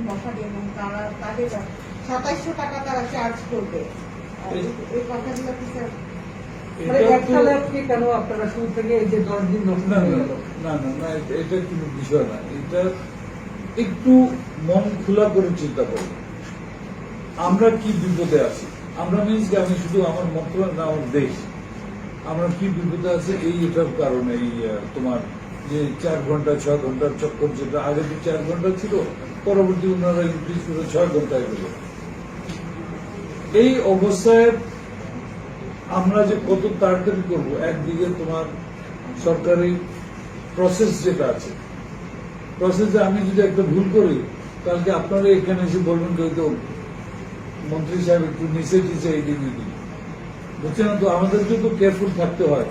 বসাবে এবং তারা তাদের 2700 টাকা তারা চার্জ করবে। এই কথাগুলো কি স্যার মানে একসাথে আপনি কেন আপনারা শুরু থেকে এই যে 10 দিন নষ্ট না হয়ে না গেল? না না না এটা কোনো বিষয় না। এটা একটু মন খোলা করে চিন্তা করব আমরা কি বিপদে আছি। আমরা মিনস আমি শুধু আমার মন্ত্রণালয় না আমার দেশ আমরা কি বিপদে আছে এটার কারণে এই তোমার যে 4 ঘন্টা 6 ঘন্টার চক্কর যেটা আগে যে 4 ঘন্টা ছিল পরবর্তী ওনারা ইনক্রিজ করে 6 ঘন্টায় গেল। এই অবস্থায় আমরা যে কত তাড়াতাড়ি করবো একদিকে তোমার সরকারি প্রসেস যেটা আছে প্রসেসে আমি যদি একটা ভুল করি তাহলে আপনারা এখানে এসে বলবেন হয়তো মন্ত্রী সাহেব একটু নিচে টিচে এই দিন বুঝছেন তো আমাদেরকে তো কেয়ারফুল থাকতে হয়।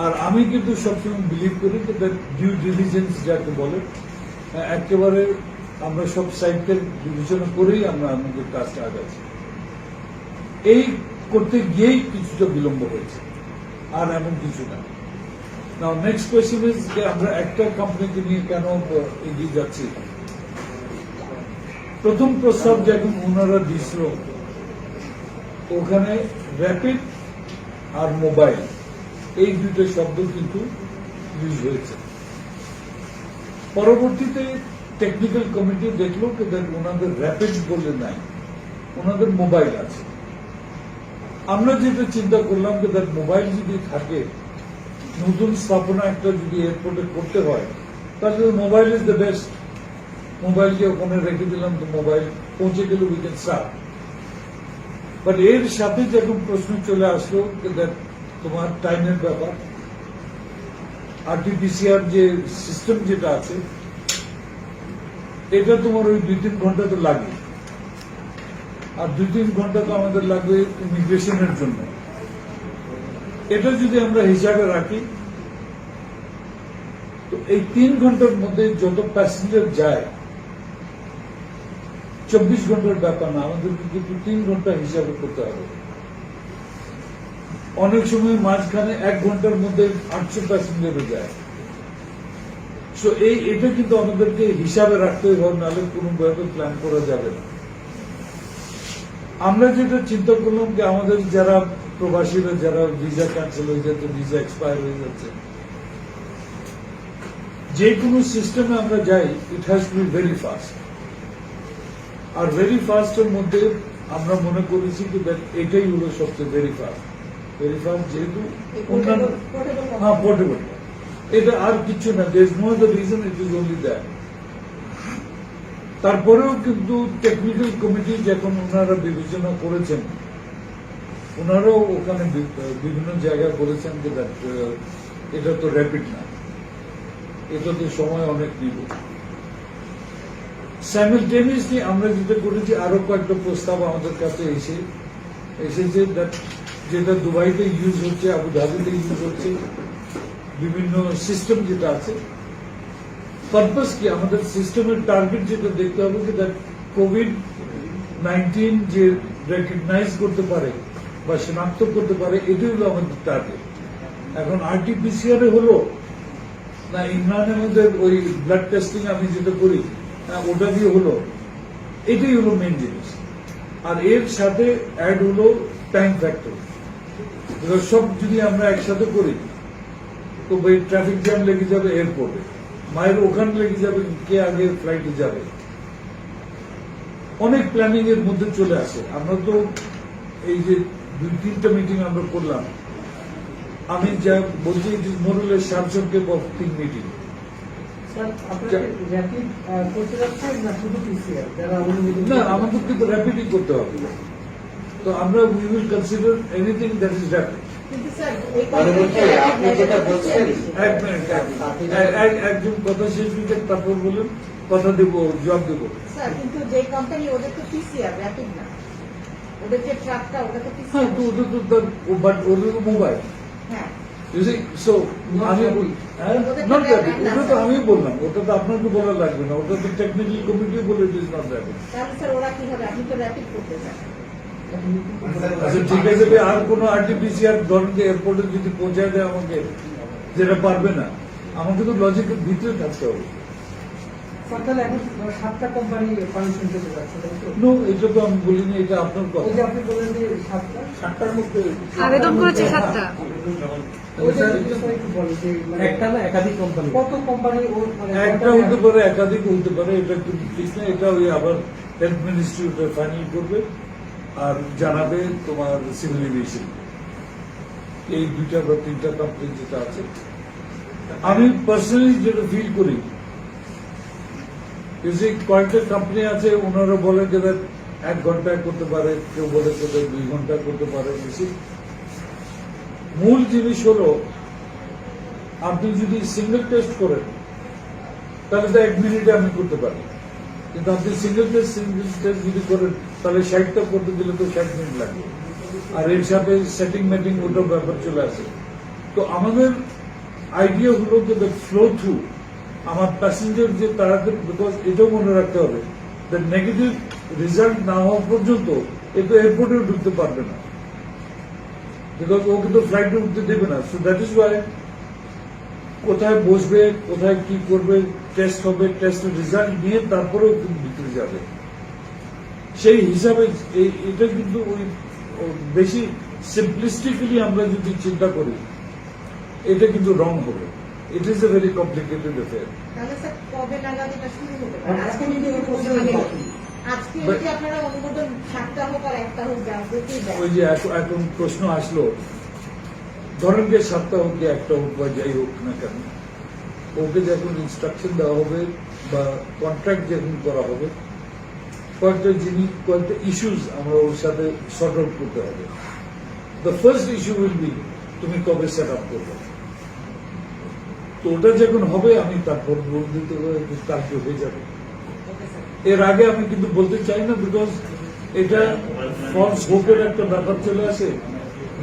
আর আমি কিন্তু সবসময় বিলিভ করি যে ডিউ ডিলিজেন্স যাকে বলে একেবারে আমরা সব সাইডকে বিবেচনা করেই আমরা আমাদের কাজটা আগাচ্ছি। এই করতে গিয়েই কিছুটা বিলম্ব হয়েছে আর এমন কিছু না। নাও নেক্সট কোয়েশ্চেন ইজ যে আমরা একটা কোম্পানিকে নিয়ে কেন এগিয়ে যাচ্ছি। প্রথম প্রস্তাব যখন ওনারা দিছিল ওখানে র্যাপিড আর মোবাইল এই দুটো শব্দ কিন্তু ইউজ হয়েছে। পরবর্তীতে টেকনিক্যাল কমিটি দেখলো যে ওনাদের র্যাপিড বলে নাই ওনাদের মোবাইল আছে। আমরা যেটা চিন্তা করলাম যে মোবাইল যদি থাকে নতুন স্থাপনা একটা যদি এয়ারপোর্টে করতে হয় তাহলে মোবাইল ইজ দ্য বেস্ট। মোবাইলকে ওখানে রেখে দিলাম তো মোবাইল পৌঁছে গেলে উই ক্যান স্টার্ট। বাট এর সাথে যখন প্রশ্ন চলে আসলো তোমার টাইমের ব্যাপার আরটিপিসিআর যে সিস্টেম যেটা আছে এটা তোমার ওই 2-3 ঘন্টা তো লাগে আর 2-3 ঘন্টা তো আমাদের লাগবে ইমিগ্রেশনের জন্য। এটা যদি আমরা হিসাবে রাখি তো এই 3 ঘন্টার মধ্যে যত প্যাসেঞ্জার যায় 24 ঘন্টার ব্যাপার না আমাদেরকে কিন্তু 3 ঘন্টা হিসাবে করতে হবে। অনেক সময় মাঝখানে 1 ঘন্টার মধ্যে 800 প্যাসেঞ্জারও যায়। সো এটা কিন্তু আমাদেরকে হিসাবে রাখতে হবে নাহলে কোনোভাবে প্ল্যান করা যাবে না। আমরা যেটা চিন্তা করলাম যে আমাদের যারা প্রবাসীরা যারা ভিসা ক্যান্সেল হয়ে যাচ্ছে ভিসা এক্সপায়ার হয়ে যাচ্ছে যে কোনো সিস্টেমে আমরা যাই it has to be very fast. আর ভেরি ফাস্টের মধ্যে আমরা মনে করেছি যে এটাই হলো সবচেয়ে ভেরি ফাস্ট যেহেতু অন্যান্য হ্যাঁ পোর্টেবল এটা আর কিছু না there is no other reason it is only that. তারপরেও কিন্তু টেকনিক্যাল কমিটি যখন ওনারা বিবেচনা করেছেন ওনারাও ওখানে বিভিন্ন জায়গায় বলেছেন যে এটা তো র্যাপিড না এটা তো সময় অনেক নিব। সাইমেলটেনিয়াসলি আমরা যেটা করেছি আরো কয়েকটা প্রস্তাব আমাদের কাছে এসেছে যেটা দুবাইতে ইউজ হচ্ছে আবুধাবিতে ইউজ হচ্ছে বিভিন্ন সিস্টেম যেটা আছে। পারপাস কি আমাদের সিস্টেমের টার্গেট যেটা দেখতে হবে যে কোভিড-19 যে রেকগনাইজ করতে পারে বা শনাক্ত করতে পারে এটাই হলো আমাদের টার্গেট। এখন আরটিপিসিআর হলো না ইমরানের মধ্যে ওই ব্লাড টেস্টিং আমি যেটা করি ওটা দিয়ে হলো এটাই হলো মেন জিনিস। আর এর সাথে অ্যাড হলো টাইম ফ্যাক্টর। সব যদি আমরা একসাথে করি তো ভাই ট্রাফিক জ্যাম লেগে যাবে এয়ারপোর্টে মায়ের ওখানে লেগে যাবে কে আগে ফ্লাইটে যাবে অনেক প্ল্যানিং এর মধ্যে চলে আসে। আমরা তো এই যে 2-3টা মিটিং আমরা করলাম আমি যা বলছি it is more or less subjective of 3 meeting. না আমাদের কিন্তু র্যাপিডই করতে হবে তো আমরা we will consider anything that is rapid. আপনি যেটা বলছেন একজন কথা শেষ হয়ে তারপর বলুন কথা দেবো জবাব দেবো। স্যার কিন্তু যে কোম্পানি ওদের তো পিসিআর র্যাপিড না ওদের যে ট্রাকটা ওটা তো হ্যাঁ পিসিআর। তো ওদের তো বাট ওদের তো মোবাইল হ্যাঁ আমি বলি ওটা তো আমি বললাম ওটা তো আপনাকে বলা লাগবে না ওটা তো টেকনিক্যাল কমিটি বলে ইট ইজ নট র্যাপিড। তাহলে স্যার ওরা কিভাবে আপনি তো র্যাপিড করতে চান। আচ্ছা ঠিক আছে আর কোন আরটিপিসিআর ধরনের এয়ারপোর্টে যদি পৌঁছায় দেয় আমাকে যেটা পারবে না আমাকে তো লজিকের ভিতরে থাকতে হবে। স্যার, তাহলে এখন 7টা কোম্পানি পারমিশন পেতে যাচ্ছে, তাই তো? নো, এটা তো আমি বলিনি, এটা আপনার ওই কথা। যে আপনি বললেন যে 7টা, 7টার মধ্যে আবেদন করেছে 7টা। ওইটা স্যার একটু বলেন যে মানে একটা না একাধিক কোম্পানি। কত কোম্পানি ওর মানে একটা হতে পারে, একাধিক হতে পারে, এটা কিন্তু ঠিক না। এটা ওই আবার হেলথ মিনিস্ট্রি ওটা ফাইনাল করবে আর জানাবে তোমার সিভিল এভিয়েশন। এই 2টা বা 3টা কোম্পানি যেটা আছে, আমি পার্সোনালি যেটা ফিল করি, যে কয়েকটা কোম্পানি আছে ওনারা বলে যে 1 ঘন্টায় করতে পারে, কেউ বলে যে 2 ঘন্টায় করতে পারে বেশি। মূল জিনিস হলো আপনি যদি সিঙ্গেল টেস্ট করেন তাহলে তো 1 মিনিটে আমি করতে পারি, কিন্তু আপনি সিঙ্গেল টেস্ট যদি করেন তাহলে 60টা করতে দিলে তো 60 মিনিট লাগবে, আর এর সাথে সেটিং মেটিং ওটার ব্যাপার চলে আসে। তো আমাদের আইডিয়া হলো যে ফ্লো থ্রু আমার প্যাসেঞ্জার যে তাড়াতাড়ি, বিকজ এটাও মনে রাখতে হবে নেগেটিভ রেজাল্ট না হওয়া পর্যন্ত এ তো এয়ারপোর্টেও ঢুকতে পারবে না, বিকজ ওকে তো ফ্লাইটে উঠতে দেবে না। সো দ্যাট ইজ ওয়াই কোথায় বসবে, কোথায় কি করবে, টেস্ট হবে, টেস্টের রেজাল্ট নিয়ে তারপরেও কিন্তু ভিতরে যাবে। সেই হিসাবে এটা কিন্তু ওই বেশি সিম্পলিস্টিক্যালি আমরা যদি চিন্তা করি এটা কিন্তু রং হবে। It is a very complicated affair. তাহলে স্যার কবে নাগাদ এটা শুরু হতে পারে? আজকে যদি আজকে যদি আপনারা অনুমোদন 7টা হোক আর 1টা হোক যা যেতেই দেয়। ওই যে এখন প্রশ্ন আসলো, ধরেন যে 7টা হোক যে 1টা হোক বা যাই হোক না কেন, ওকে যখন ইনস্ট্রাকশন দেওয়া হবে বা কন্ট্রাক্ট যখন করা হবে, কয়েকটা ইস্যুস আমরা ওর সাথে সর্ট আউট করতে হবে। The first issue will be তুমি কবে সেট আপ করবে। তো ওটা যখন হবে আমি তারপর বল দিতে হবে, কালকে হয়ে যাবে। এর আগে আমি কিন্তু বলতে চাই না, বিকজ এটা ফলস হোপের একটা ব্যাপার চলে আসে।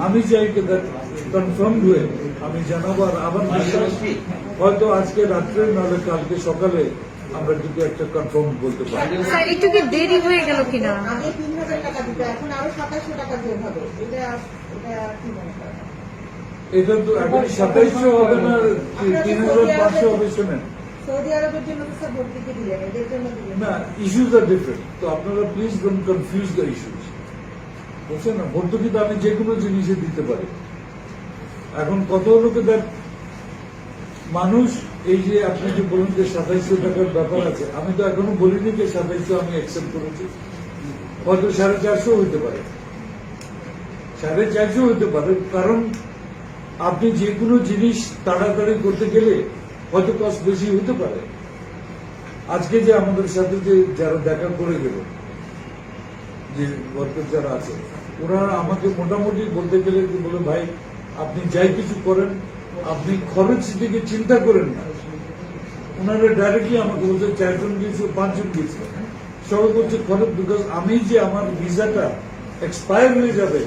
আমি চাই কনফার্ম হয়ে আমি জানাবো, আর আবার বিশ্বাস হয়তো আজকে রাত্রে নাহলে কালকে সকালে আমরা কিন্তু একটা কনফার্ম বলতে পারি। স্যার একটু কি দেরি হয়ে গেল কিনা? আগে 3000 টাকা দিত, এখন আরো 2700 টাকা যোগ হবে। এটা কি মনে করেন? এটা তো এখন 2700 হবে না, 3500 হবে। শোনেন সৌদি আরবের জন্য তো স্যার ভর্তিকে দিলেন, এদের জন্য দিলেন না, ইস্যুস আর ডিফারেন্ট। তো আপনারা please don't confuse the issues, বুঝছেন না? ভর্তুকি তো আমি যে কোনো জিনিসে দিতে পারি। এখন কত লোকে দেন মানুষ, এই যে আপনি যে বলুন যে 2700 টাকার ব্যাপার আছে, আমি তো এখনো বলিনি যে 2700 আমি অ্যাকসেপ্ট করেছি। হয়তো 450 হইতে পারে, 450 হইতে পারে, কারণ আপনি যে কোনো জিনিস তাড়াতাড়ি করতে গেলে হয়তো কষ্ট বেশি হতে পারে। আজকে যে আমাদের সাথে যে যারা দেখা করে গেল, যে ওয়ার্কার যারা আছে, ওরা আমাকে মোটামুটি বলতে গেলে যে বলে, ভাই আপনি যাই কিছু করেন আপনি খরচ দিকে চিন্তা করেন না। ওনারা ডাইরেক্টলি আমাকে বলছে 4 জন গিয়েছে, 5 জন গিয়েছে, সবাই বলছে খরচ, বিকজ আমি যে আমার ভিসাটা এক্সপায়ার হয়ে যাবে,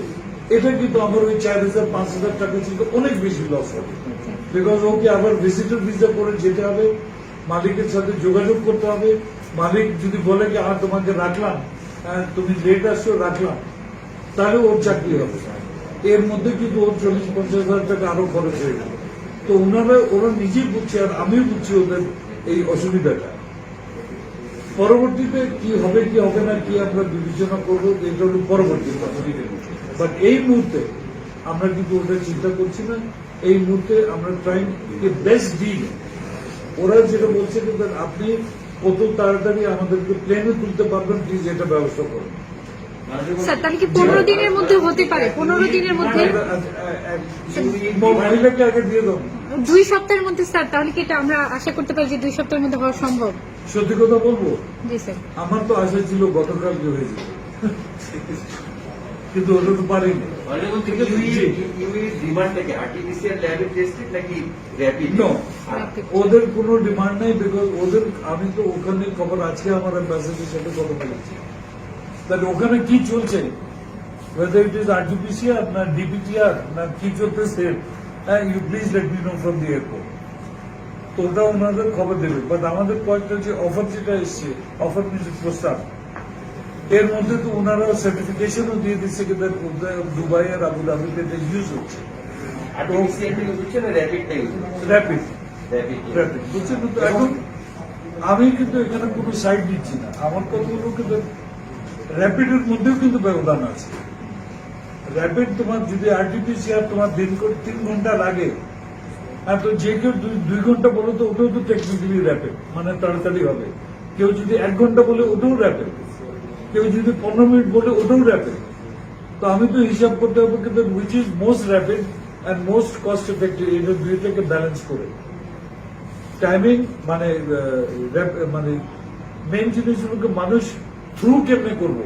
এটা কিন্তু আমার ওই 4000-5000 টাকা ছিল অনেক বেশি লস হবে। বিকজ ওকে আবার ভিজিটর ভিসা করে যেতে হবে, মালিকের সাথে যোগাযোগ করতে হবে। মালিক যদি বলে যে তোমাকে রাখলাম, তুমি লেট আসছো রাখলাম, তাহলে ওর চাকরি হবে। এর মধ্যে কিন্তু ওর 40-50 হাজার টাকা আরো খরচ হয়ে গেল। তো ওরা নিজেই বুঝছে, আর আমিও বুঝছি ওদের এই অসুবিধাটা। পরবর্তীতে কি হবে কি হবে না কি আমরা বিবেচনা করবো, এটা হল পরবর্তী বাট এই মুহূর্তে আমরা কিন্তু ওটা চিন্তা করছি না। এই মুহূর্তে আমরা ট্রাইং বেস্ট ডিল। ওরা যেটা বলছে যে আপনি কত তাড়াতাড়ি আমাদেরকে প্লেনে তুলতে পারবেন, প্লিজ এটা ব্যবস্থা করুন। স্যার তাহলে কি 15 দিনের মধ্যে হতে পারে? 15 দিনের মধ্যে, মহিলাকে আগে দিয়ে দেবো। 2 সপ্তাহের মধ্যে স্যার, তাহলে কি এটা আমরা আশা করতে পারি যে 2 সপ্তাহের মধ্যে হওয়া সম্ভব? সত্যি কথা বলবো, জি স্যার। আমার তো আশা ছিল গতকালকে হয়ে যেত, কিন্তু ওটা তো পারিনি। No, ওদের কোনো ডিমান্ড নাই, বিকজ ওদের, আমি তো ওখানে খবর, আজকে আমার অ্যাম্বাসেডারের সাথে কথা বলেছি, ওখানে কি চলছে, whether it is RT-PCR না DPTR না কি চলতেছে, you please let me know from the airport. তো ওটা ওনাদের খবর দেবে। বাট আমাদের কয়েকটা যে অফার যেটা এসছে, অফার মিনস প্রস্তাব, এর মধ্যে তো ওনারা সার্টিফিকেশনও দিয়ে দিচ্ছে যে দুবাই আর আবুধাবিতে এটা ইউজ হচ্ছে। র্যাপিড বুঝছেন, তো এখন আমি কিন্তু এখানে কোনো সাইড দিচ্ছি না, আমার কথাগুলো কিন্তু র্যাপিডের মধ্যেও কিন্তু ব্যবধান আছে। র্যাপিড তোমার যদি আরটিপিসিআর তোমার 3 ঘন্টা লাগে, আর তো যে কেউ 2 ঘন্টা বলো তো ওটাও তো টেকনিক্যালি র্যাপিড, মানে তাড়াতাড়ি হবে। কেউ যদি 1 ঘন্টা বলে ওটাও র্যাপিড, কেউ যদি 15 মিনিট বলে ওটাও র্যাপিড। তো আমি তো হিসাব করতে হবে কিন্তু which is most rapid and most cost effective, এটা দুইটাকে ব্যালেন্স করে টাইমিং মানে মেন জিনিসগুলোকে মানুষ থ্রু কেমনে করবো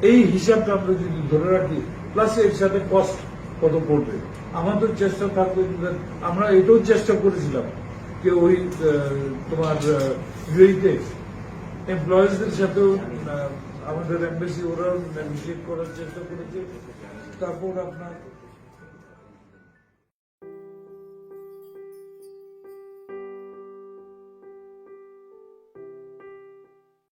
এই হিসাবটা আমরা যদি ধরে রাখি, প্লাস এর সাথে কস্ট কত পড়বে, আমাদের চেষ্টা থাকবে। আমরা এটাও চেষ্টা করেছিলাম যে ওই তোমার ইউএইতে এমপ্লয়িজদের সাথেও আমাদের এমবেসি ওরাও নেগোসিয়েট করার চেষ্টা করেছে। তারপর আপনার